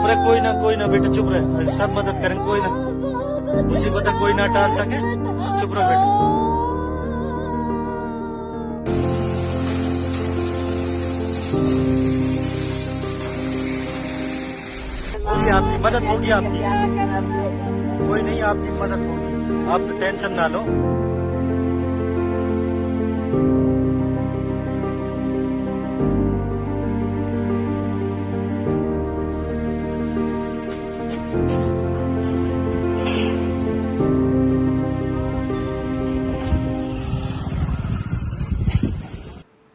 रहे, कोई ना बेटा चुप रहे, सब मदद करें, कोई ना, मुसीबत कोई ना टाल सके, चुप रहो बेटा। होगी आपकी मदद, होगी आपकी, कोई नहीं, आपकी मदद होगी, आप टेंशन ना लो।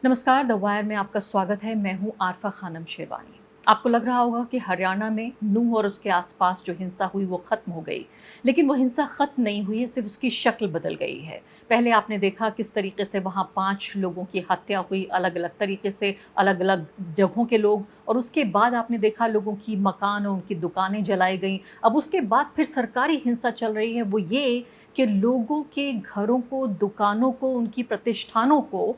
नमस्कार, द वायर में आपका स्वागत है। मैं हूं आरफा खानम शेरवानी। आपको लग रहा होगा कि हरियाणा में नूंह और उसके आसपास जो हिंसा हुई वो ख़त्म हो गई, लेकिन वो हिंसा ख़त्म नहीं हुई है, सिर्फ उसकी शक्ल बदल गई है। पहले आपने देखा किस तरीके से वहाँ 5 लोगों की हत्या हुई, अलग अलग तरीके से, अलग अलग जगहों के लोग, और उसके बाद आपने देखा लोगों की मकान और उनकी दुकानें जलाई गई। अब उसके बाद फिर सरकारी हिंसा चल रही है, वो ये कि लोगों के घरों को, दुकानों को, उनकी प्रतिष्ठानों को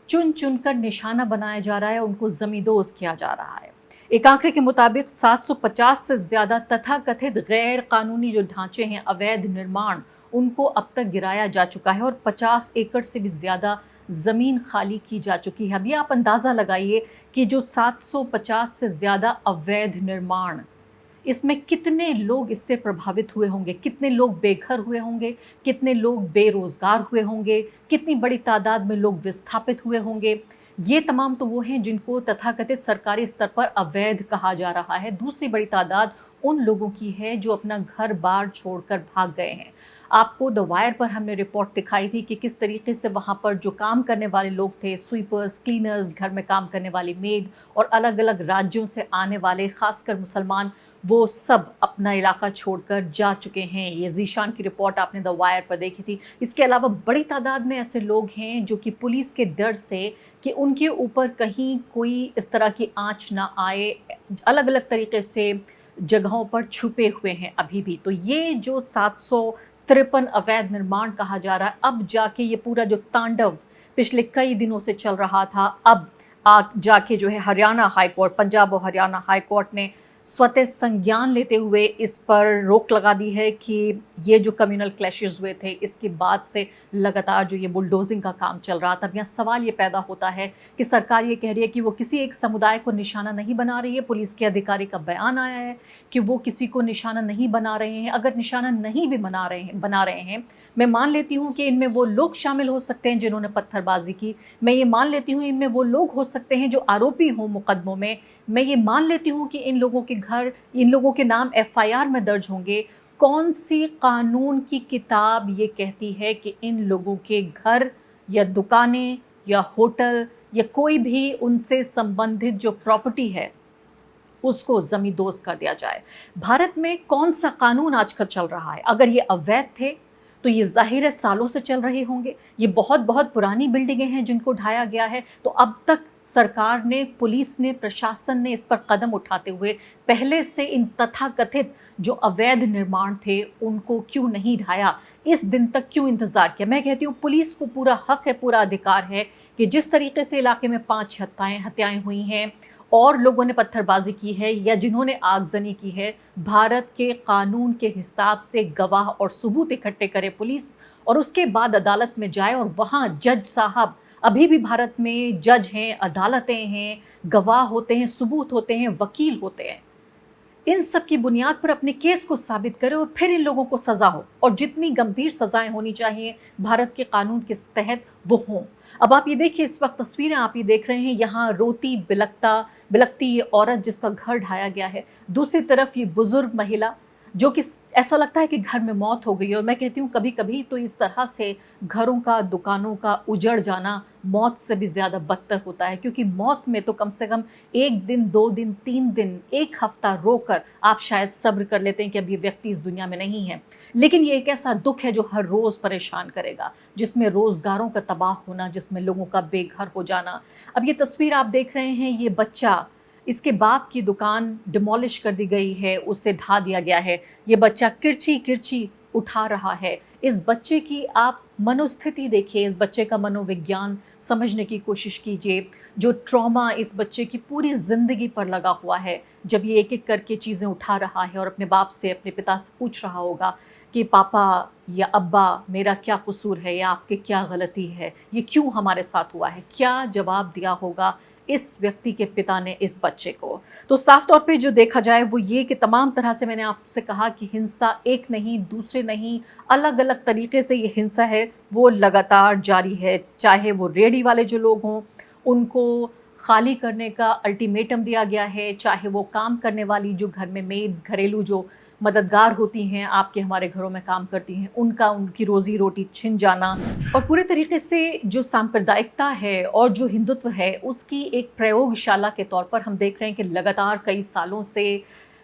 चुन चुनकर निशाना बनाया जा रहा है, उनको जमींदोज किया जा रहा है। एक आंकड़े के मुताबिक 750 से ज्यादा तथाकथित गैर कानूनी जो ढांचे हैं, अवैध निर्माण, उनको अब तक गिराया जा चुका है और 50 एकड़ से भी ज्यादा जमीन खाली की जा चुकी है। अभी आप अंदाजा लगाइए कि जो 750 से ज्यादा अवैध निर्माण, इसमें कितने लोग इससे प्रभावित हुए होंगे, कितने लोग बेघर हुए होंगे, कितने लोग बेरोजगार हुए होंगे, कितनी बड़ी तादाद में लोग विस्थापित हुए होंगे। ये तमाम तो वो हैं जिनको तथाकथित सरकारी स्तर पर अवैध कहा जा रहा है। दूसरी बड़ी तादाद उन लोगों की है जो अपना घर बार छोड़कर भाग गए हैं। आपको द वायर पर हमने रिपोर्ट दिखाई थी कि किस तरीके से वहाँ पर जो काम करने वाले लोग थे, स्वीपर्स, क्लीनर्स, घर में काम करने वाली मेड और अलग अलग राज्यों से आने वाले खासकर मुसलमान, वो सब अपना इलाका छोड़कर जा चुके हैं। ये ज़ीशान की रिपोर्ट आपने द वायर पर देखी थी। इसके अलावा बड़ी तादाद में ऐसे लोग हैं जो कि पुलिस के डर से कि उनके ऊपर कहीं कोई इस तरह की आंच ना आए, अलग अलग तरीके से जगहों पर छुपे हुए हैं अभी भी। तो ये जो 753 अवैध निर्माण कहा जा रहा है, अब जाके ये पूरा जो तांडव पिछले कई दिनों से चल रहा था, अब जाके जो है हरियाणा हाई कोर्ट, पंजाब और हरियाणा हाई कोर्ट ने स्वतः संज्ञान लेते हुए इस पर रोक लगा दी है कि ये जो कम्युनल क्लैशेस हुए थे, इसके बाद से लगातार जो ये बुलडोजिंग का काम चल रहा था। अब यहाँ सवाल ये पैदा होता है कि सरकार ये कह रही है कि वो किसी एक समुदाय को निशाना नहीं बना रही है। पुलिस के अधिकारी का बयान आया है कि वो किसी को निशाना नहीं बना रहे हैं। अगर निशाना नहीं भी बना रहे हैं, मैं मान लेती हूँ कि इनमें वो लोग शामिल हो सकते हैं जिन्होंने पत्थरबाजी की। मैं ये मान लेती हूँ इनमें वो लोग हो सकते हैं जो आरोपी हों मुकदमों में। मैं ये मान लेती हूँ कि इन लोगों के घर, इन लोगों के नाम एफआईआर में दर्ज होंगे। कौन सी कानून की किताब ये कहती है कि इन लोगों के घर या दुकानें या होटल या कोई भी उनसे संबंधित जो प्रॉपर्टी है उसको जमींदोज कर दिया जाए? भारत में कौन सा कानून आजकल चल रहा है? अगर ये अवैध थे तो ये जाहिर है सालों से चल रहे होंगे। ये बहुत बहुत पुरानी बिल्डिंगें हैं जिनको ढाया गया है। तो अब तक सरकार ने, पुलिस ने, प्रशासन ने इस पर कदम उठाते हुए पहले से इन तथाकथित जो अवैध निर्माण थे उनको क्यों नहीं ढाया? इस दिन तक क्यों इंतजार किया? मैं कहती हूँ पुलिस को पूरा हक है, पूरा अधिकार है कि जिस तरीके से इलाके में 5 हत्याएं हुई हैं और लोगों ने पत्थरबाजी की है या जिन्होंने आगजनी की है, भारत के कानून के हिसाब से गवाह और सबूत इकट्ठे करे पुलिस और उसके बाद अदालत में जाए और वहाँ जज साहब, अभी भी भारत में जज हैं, अदालतें हैं, गवाह होते हैं, सबूत होते हैं, वकील होते हैं, इन सब की बुनियाद पर अपने केस को साबित करे और फिर इन लोगों को सजा हो। और जितनी गंभीर सजाएं होनी चाहिए भारत के कानून के तहत वो हों। अब आप ये देखिए, इस वक्त तस्वीरें आप ये देख रहे हैं, यहाँ रोती बिलकती ये औरत जिसका घर ढाया गया है, दूसरी तरफ ये बुजुर्ग महिला जो कि ऐसा लगता है कि घर में मौत हो गई है। और मैं कहती हूँ कभी कभी तो इस तरह से घरों का, दुकानों का उजड़ जाना मौत से भी ज़्यादा बदतर होता है, क्योंकि मौत में तो कम से कम 1 दिन, 2 दिन, 3 दिन, 1 हफ्ता रोकर आप शायद सब्र कर लेते हैं कि अब ये व्यक्ति इस दुनिया में नहीं है। लेकिन ये एक ऐसा दुख है जो हर रोज़ परेशान करेगा, जिसमें रोज़गारों का तबाह होना, जिसमें लोगों का बेघर हो जाना। अब ये तस्वीर आप देख रहे हैं, ये बच्चा, इसके बाप की दुकान डिमोलिश कर दी गई है, उसे ढा दिया गया है। ये बच्चा किरची किरची उठा रहा है। इस बच्चे की आप मनोस्थिति देखिए, इस बच्चे का मनोविज्ञान समझने की कोशिश कीजिए। जो ट्रॉमा इस बच्चे की पूरी ज़िंदगी पर लगा हुआ है, जब ये एक-एक करके चीज़ें उठा रहा है और अपने बाप से, अपने पिता से पूछ रहा होगा कि पापा या अब्बा मेरा क्या कसूर है या आपकी क्या गलती है? ये क्यों हमारे साथ हुआ है? क्या जवाब दिया होगा इस व्यक्ति के पिता ने इस बच्चे को? तो साफ तौर पे जो देखा जाए वो ये कि तमाम तरह से मैंने आपसे कहा कि हिंसा एक नहीं, दूसरे नहीं, अलग-अलग तरीके से ये हिंसा है वो लगातार जारी है। चाहे वो रेहड़ी वाले जो लोग हों, उनको खाली करने का अल्टीमेटम दिया गया है, चाहे वो काम करने वाली जो घर में मेड्स, घरेलू जो मददगार होती हैं, आपके हमारे घरों में काम करती हैं, उनकी रोज़ी-रोटी छिन जाना, और पूरे तरीके से जो सांप्रदायिकता है और जो हिंदुत्व है, उसकी एक प्रयोगशाला के तौर पर हम देख रहे हैं कि लगातार कई सालों से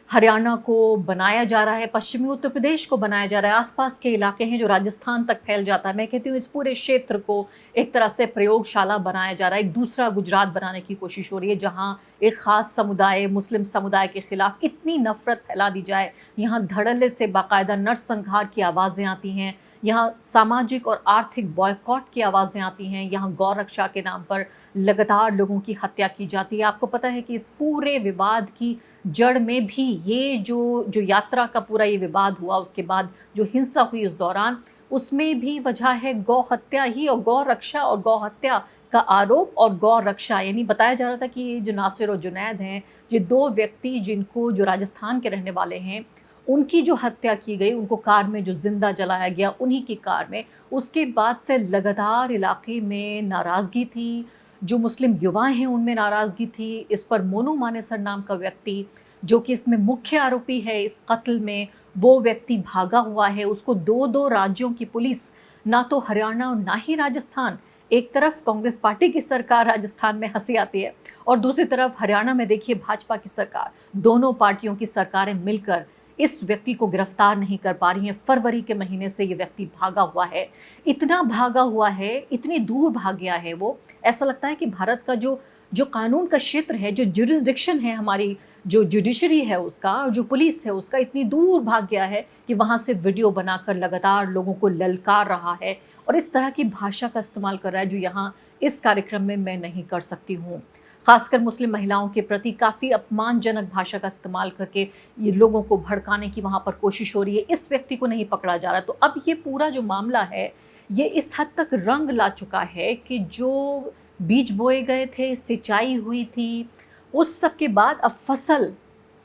हरियाणा को बनाया जा रहा है, पश्चिमी उत्तर प्रदेश को बनाया जा रहा है, आसपास के इलाके हैं जो राजस्थान तक फैल जाता है। मैं कहती हूँ इस पूरे क्षेत्र को एक तरह से प्रयोगशाला बनाया जा रहा है, एक दूसरा गुजरात बनाने की कोशिश हो रही है, जहाँ एक ख़ास समुदाय, मुस्लिम समुदाय के खिलाफ इतनी नफ़रत फैला दी जाए। यहाँ धड़ल्ले से बाकायदा नरसंहार की आवाज़ें आती हैं, यहाँ सामाजिक और आर्थिक बॉयकॉट की आवाज़ें आती हैं, यहाँ गौ रक्षा के नाम पर लगातार लोगों की हत्या की जाती है। आपको पता है कि इस पूरे विवाद की जड़ में भी ये जो यात्रा का पूरा ये विवाद हुआ, उसके बाद जो हिंसा हुई उस दौरान, उसमें भी वजह है गौ हत्या ही, और गौ रक्षा और गौ हत्या का आरोप और गौ रक्षा। यानी बताया जा रहा था कि ये जो नासिर और जुनैद हैं, ये दो व्यक्ति जिनको जो राजस्थान के रहने वाले हैं, उनकी जो हत्या की गई, उनको कार में जो जिंदा जलाया गया उन्हीं की कार में, उसके बाद से लगातार इलाके में नाराज़गी थी। जो मुस्लिम युवा हैं उनमें नाराज़गी थी। इस पर मोनू मानेसर नाम का व्यक्ति, जो कि इसमें मुख्य आरोपी है इस कत्ल में, वो व्यक्ति भागा हुआ है। उसको 2-2 राज्यों की पुलिस, ना तो हरियाणा और ना ही राजस्थान, एक तरफ कांग्रेस पार्टी की सरकार राजस्थान में हंसी आती है और दूसरी तरफ हरियाणा में देखिए भाजपा की सरकार, दोनों पार्टियों की सरकारें मिलकर इस व्यक्ति को गिरफ्तार नहीं कर पा रही हैं। फरवरी के महीने से ये व्यक्ति भागा हुआ है, इतना भागा हुआ है, इतनी दूर भाग गया है वो, ऐसा लगता है कि भारत का जो कानून का क्षेत्र है, जो जुरिस्डिक्शन है, हमारी जो जुडिशरी है उसका और जो पुलिस है उसका, इतनी दूर भाग गया है कि वहाँ से वीडियो बनाकर लगातार लोगों को ललकार रहा है और इस तरह की भाषा का इस्तेमाल कर रहा है जो यहाँ इस कार्यक्रम में मैं नहीं कर सकती हूँ। खासकर मुस्लिम महिलाओं के प्रति काफ़ी अपमानजनक भाषा का इस्तेमाल करके ये लोगों को भड़काने की वहाँ पर कोशिश हो रही है। इस व्यक्ति को नहीं पकड़ा जा रहा। तो अब ये पूरा जो मामला है ये इस हद तक रंग ला चुका है कि जो बीज बोए गए थे, सिंचाई हुई थी, उस सब के बाद अब फसल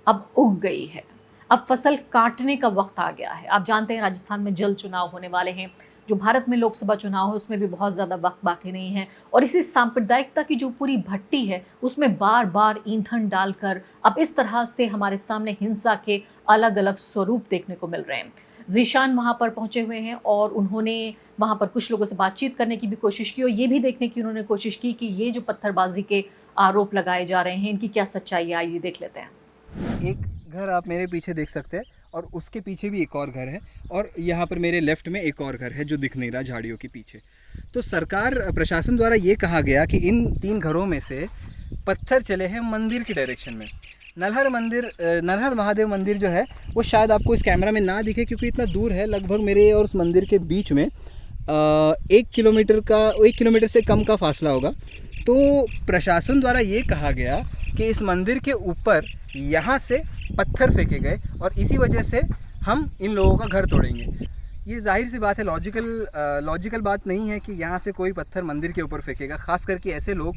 अब उग गई है। अब फसल काटने का वक्त आ गया है। आप जानते हैं राजस्थान में जल्द चुनाव होने वाले हैं। जो भारत में लोकसभा चुनाव है उसमें भी बहुत ज़्यादा वक्त बाकी नहीं है और इसी सांप्रदायिकता की जो पूरी भट्टी है उसमें बार बार ईंधन डालकर अब इस तरह से हमारे सामने हिंसा के अलग अलग स्वरूप देखने को मिल रहे हैं। ज़ीशान वहाँ पर पहुँचे हुए हैं और उन्होंने वहाँ पर कुछ लोगों से बातचीत करने की भी कोशिश की और ये भी देखने की उन्होंने कोशिश की कि ये जो पत्थरबाजी के आरोप लगाए जा रहे हैं इनकी क्या सच्चाई है। आइए देख लेते हैं। एक घर आप मेरे पीछे देख सकते हैं और उसके पीछे भी एक और घर है और यहाँ पर मेरे लेफ्ट में एक और घर है जो दिख नहीं रहा झाड़ियों के पीछे। तो सरकार प्रशासन द्वारा ये कहा गया कि इन 3 घरों में से पत्थर चले हैं मंदिर की डायरेक्शन में। नल्हर महादेव मंदिर जो है वो शायद आपको इस कैमरा में ना दिखे क्योंकि इतना दूर है, लगभग मेरे और उस मंदिर के बीच में 1 किलोमीटर से कम का फासला होगा। तो प्रशासन द्वारा ये कहा गया कि इस मंदिर के ऊपर यहाँ से पत्थर फेंके गए और इसी वजह से हम इन लोगों का घर तोड़ेंगे। ये जाहिर सी बात है, लॉजिकल बात नहीं है कि यहाँ से कोई पत्थर मंदिर के ऊपर फेंकेगा, ख़ास करके ऐसे लोग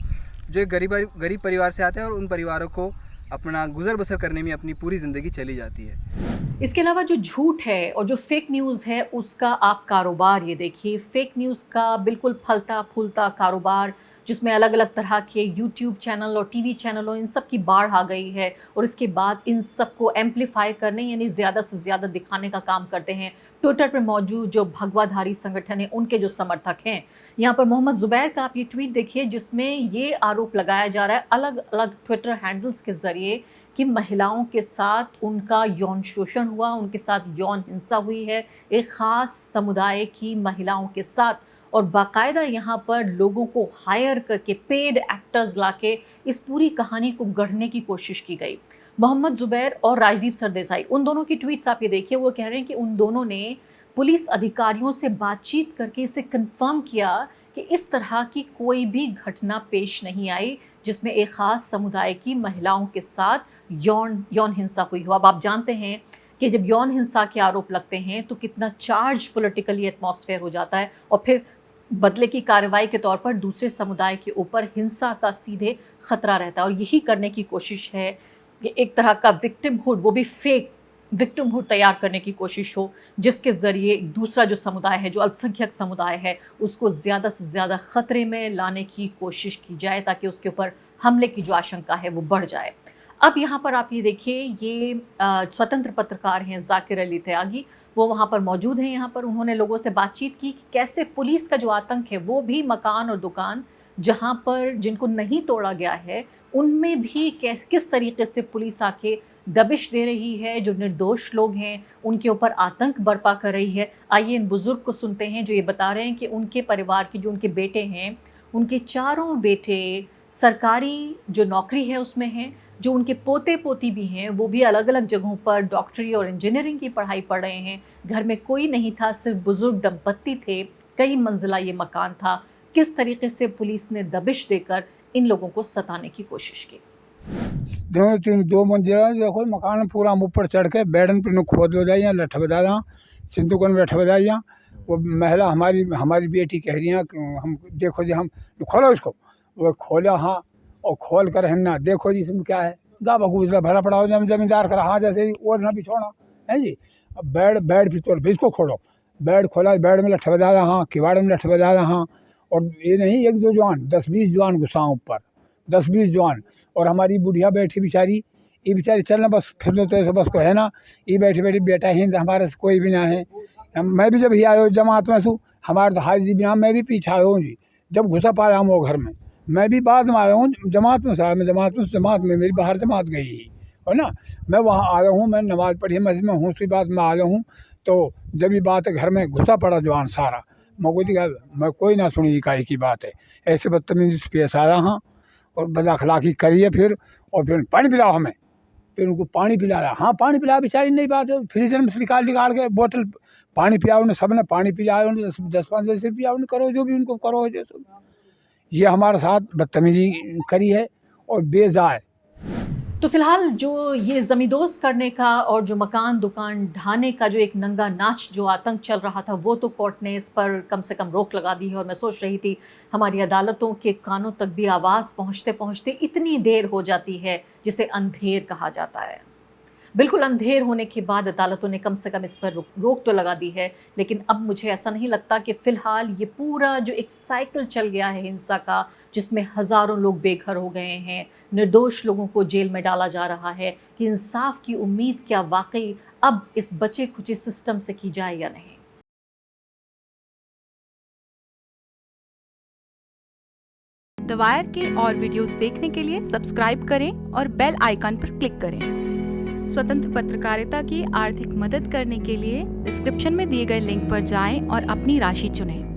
जो गरीब परिवार से आते हैं और उन परिवारों को अपना गुजर बसर करने में अपनी पूरी ज़िंदगी चली जाती है। इसके अलावा जो झूठ है और जो फेक न्यूज़ है उसका आप कारोबार ये देखिए, फेक न्यूज़ का बिल्कुल फलता फूलता कारोबार जिसमें अलग अलग तरह के यूट्यूब चैनल और टीवी चैनलों इन सब की बाढ़ आ गई है और इसके बाद इन सब को एम्पलीफाई करने यानी ज़्यादा से ज़्यादा दिखाने का काम करते हैं ट्विटर पर मौजूद जो भगवाधारी संगठन है उनके जो समर्थक हैं। यहाँ पर मोहम्मद ज़ुबैर का आप ये ट्वीट देखिए जिसमें ये आरोप लगाया जा रहा है अलग अलग ट्विटर हैंडल्स के ज़रिए कि महिलाओं के साथ उनका यौन शोषण हुआ, उनके साथ यौन हिंसा हुई है एक ख़ास समुदाय की महिलाओं के साथ, और बाकायदा यहाँ पर लोगों को हायर करके पेड एक्टर्स लाके इस पूरी कहानी को गढ़ने की कोशिश की गई। मोहम्मद ज़ुबैर और राजदीप सरदेसाई उन दोनों की ट्वीट्स आप ये देखिए, वो कह रहे हैं कि उन दोनों ने पुलिस अधिकारियों से बातचीत करके इसे कंफर्म किया कि इस तरह की कोई भी घटना पेश नहीं आई जिसमें एक ख़ास समुदाय की महिलाओं के साथ यौन हिंसा हुई हो। अब आप जानते हैं कि जब यौन हिंसा के आरोप लगते हैं तो कितना चार्ज पॉलिटिकली एटमॉस्फेयर हो जाता है और फिर बदले की कार्रवाई के तौर पर दूसरे समुदाय के ऊपर हिंसा का सीधे खतरा रहता है। और यही करने की कोशिश है कि एक तरह का विक्टिमहुड, वो भी फेक विक्टिमहुड तैयार करने की कोशिश हो, जिसके ज़रिए दूसरा जो समुदाय है, जो अल्पसंख्यक समुदाय है, उसको ज़्यादा से ज़्यादा ख़तरे में लाने की कोशिश की जाए ताकि उसके ऊपर हमले की जो आशंका है वो बढ़ जाए। अब यहाँ पर आप ये देखिए, ये स्वतंत्र पत्रकार हैं जाकिर अली त्यागी, वो वहाँ पर मौजूद हैं। यहाँ पर उन्होंने लोगों से बातचीत की कि कैसे पुलिस का जो आतंक है वो भी मकान और दुकान जहाँ पर जिनको नहीं तोड़ा गया है उनमें भी किस तरीके से पुलिस आके दबिश दे रही है, जो निर्दोष लोग हैं उनके ऊपर आतंक बर्पा कर रही है। आइए इन बुजुर्ग को सुनते हैं जो ये बता रहे हैं कि उनके परिवार के जो उनके बेटे हैं, उनके चारों बेटे सरकारी जो नौकरी है उसमें हैं, जो उनके पोते पोती भी हैं वो भी अलग अलग जगहों पर डॉक्टरी और इंजीनियरिंग की पढ़ाई पढ़ रहे हैं। घर में कोई नहीं था, सिर्फ बुजुर्ग दंपत्ति थे, कई मंजिला ये मकान था। किस तरीके से पुलिस ने दबिश देकर इन लोगों को सताने की कोशिश की। दो मंजिला देखो मकान पूरा ऊपर चढ़ के बैडन पर खोद हो जाइए, लठ बजा दें, सिंधुकन बैठ बजाइए। वो महिला हमारी बेटी कह रही हैं कि हम देखो जी, हम खोलो इसको, वो खोला हाँ, और खोल कर है ना देखो जी इसमें क्या है, गा बगूजला भरा पड़ा हो जमींदार का हाँ जैसे ही ओढ़ना बिछोना है जी। अब बेड भी तोड़ भी इसको खोलो, बेड खोला, बेड में लठ बजा रहा हाँ, किवाड़ में लठ बजा रहा हाँ। और ये नहीं 1-2 जवान, 10-20 जवान घुसा ऊपर, 10-20 जवान। और हमारी बुढ़िया बैठी बेचारी, ये बेचारी चलना बस फिर लो तो ऐसे बस को है ना, ये बैठी बैठी बेटा हिंद हमारे से कोई भी ना है। मैं भी जब ही आयो जमात में सू, हमारे तो हाजी भी ना, मैं भी पीछे आया हूँ जी। जब घुसा पाया हम वो घर में, मैं भी बाद में आया हूँ जमात में से आया, मैं जमात में मेरी बाहर जमात गई है ना, मैं वहाँ आया हूँ, मैं नमाज़ पढ़ी मस्जिद में हूँ, उसके बाद मैं आया हूँ। तो जब ये बात है घर में घुसा पड़ा जवान सारा, मैं कोई ना सुनी इकाई की बात है, ऐसे बदतमीजी से पेश आया हाँ। और बदअखलाक़ी करिए फिर, और फिर पानी पिलाओ हमें, फिर उनको पानी पिलाया हाँ, पानी पिलाया बेचारी नहीं बात है, फ्रीजर में से निकाल के बोतल पानी पिया उन्हें, सब ने पानी पिलाया उन्हें, 10-15 रुपया उन्हें करो जो भी उनको करो जैसे। ये हमारे साथ बदतमीजी करी है और बेजाय। तो फिलहाल जो ये ज़मींदोज़ करने का और जो मकान दुकान ढाने का जो एक नंगा नाच जो आतंक चल रहा था, वो तो कोर्ट ने इस पर कम से कम रोक लगा दी है। और मैं सोच रही थी हमारी अदालतों के कानों तक भी आवाज़ पहुंचते पहुंचते इतनी देर हो जाती है, जिसे अंधेर कहा जाता है। बिल्कुल अंधेर होने के बाद अदालतों ने कम से कम इस पर रोक तो लगा दी है, लेकिन अब मुझे ऐसा नहीं लगता कि फ़िलहाल ये पूरा जो एक साइकिल चल गया है हिंसा का, जिसमें हज़ारों लोग बेघर हो गए हैं, निर्दोष लोगों को जेल में डाला जा रहा है, कि इंसाफ की उम्मीद क्या वाकई अब इस बचे खुचे सिस्टम से की जाए या नहीं। द वायर के और वीडियोस देखने के लिए सब्सक्राइब करें और बेल आइकन पर क्लिक करें। स्वतंत्र पत्रकारिता की आर्थिक मदद करने के लिए डिस्क्रिप्शन में दिए गए लिंक पर जाएं और अपनी राशि चुनें।